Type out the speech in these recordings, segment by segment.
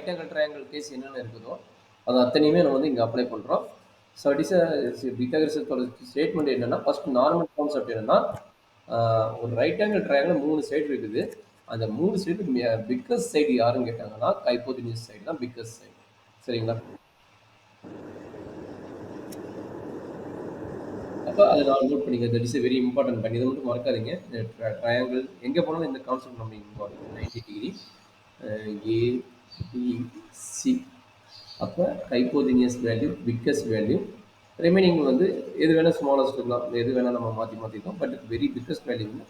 Right angle triangle case என்னென்ன இருக்குதோ அது அத்தனையுமே நம்ம வந்து இங்கே அப்ளை பண்ணுறோம். ஸோ பித்தகரஸோட ஸ்டேட்மெண்ட் என்னன்னா, ஃபர்ஸ்ட் நார்மல் கான்செப்ட் என்னன்னா, ஒரு ரைட் ஆங்கிள் ட்ரையாங்கிள் 3 சைடு இருக்குது. அந்த 3 சைடு பிக்கஸ்ட் சைடு யாருன்னு கேட்டாங்கன்னா, ஹைப்போதெனியஸ் சைடு தான் பிக்கஸ்ட் சைடு. சரிங்களா? அப்போ அதை நான் நோட் பண்ணிக்க. தட் இஸ் வெரி இம்பார்ட்டன்ட் பண்ணி இதை மட்டும் மறக்காதீங்க. ட்ரையாங்கிள் எங்கே போனாலும் இந்த கான்செப்ட் நம்ம இம்பார்ட்டன்ட் 90 டிகிரி ஏபிசி. அப்போ ஹைப்போதெனியஸ் வேல்யூ பிக்கஸ்ட் வேல்யூ ரிமைனிங் வந்து எது வேணால் ஸ்மாலஸ்ட் இருக்கலாம், எது வேணால் நம்ம மாற்றி மாற்றிக்கலாம். பட் வெரி பிக்கஸ்ட் வேல்யூ வந்து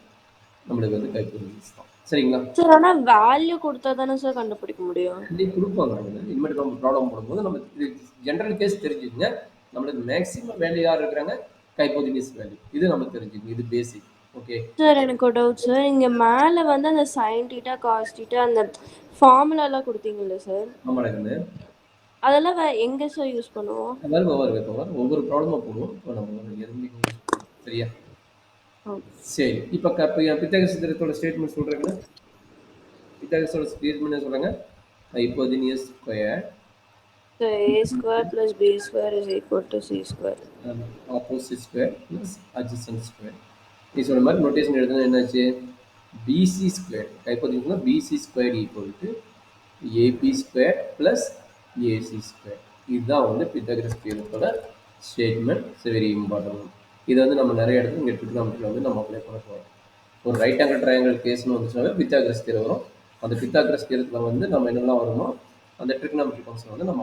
நம்மளுக்கு வந்து ஹைப்போதெனியஸ் தான். சரிங்களா சார்? ஆனா வேல்யூ கொடுத்தா தானே சார் கண்டுபிடிக்க முடியும்? கண்டிப்பாக கொடுப்பாங்க. நம்ம இனிமேட்டு நம்ம ப்ராப்ளம் போடும்போது நம்ம இது ஜென்ரல் கேஸ் தெரிஞ்சுக்கங்க. நம்மளுக்கு மேக்ஸிமம் வேல்யூ யார் இருக்கிறாங்க? ஹைப்போதெனியஸ் வேல்யூ. இது நமக்கு தெரிஞ்சுக்கணும். இது பேசிக். ஓகே சார் எனக்கு ஒரு டவுட் சார். இங்க மேல வந்து அந்த சைன் டீட்டா காஸ் டீட்டா அந்த ஃபார்முலா எல்லாம் கொடுத்தீங்கல்ல சார், ஆமாம். அதெல்லாம் எங்க சார் யூஸ் பண்ணுவோம்? ஒவ்வொரு ப்ராப்ளமாக போடுவோம். இப்போ நம்ம எதுவுமே யூஸ் பண்ணுவோம். சரியா? சரி. இப்போ பித்தகரஸ் தேற்றத்தோட ஸ்டேட்மெண்ட் சொல்கிறேங்கன்னா, பித்தகரஸோட ஸ்டேட்மெண்ட் என்ன சொல்கிறாங்க? ஹைப்போதெனியஸ் square So a square plus b square is equal to c square. Opposite square plus adjacent square. நீ சொன்ன மாதிரி நோட்டேஷன் எழுதுனா என்னாச்சு? பிசி ஸ்கொயர் ஹைப்போதெனிஸ்னா BC square equal to AB square plus AC square. இதுதான் வந்து பித்தகரஸ் தியரத்தோட ஸ்டேட்மெண்ட். Very important. இதை வந்து நம்ம நிறைய இடத்துல இங்கே ட்ரிக்னாமெட்ரியில் வந்து நம்ம அப்ளை பண்ண போகிறோம். ஒரு ரைட் ஆங்கிள் ட்ரையாங்கிள் கேஸ்னு வந்துச்சுனாவே பித்தாகரஸ் தியரம் வரும். அந்த பித்தாகரஸ் தியரத்தில் வந்து நம்ம என்னெல்லாம் வருமோ அந்த ட்ரிக்னாமெட்ரி கான்செப்ட் வந்து நம்ம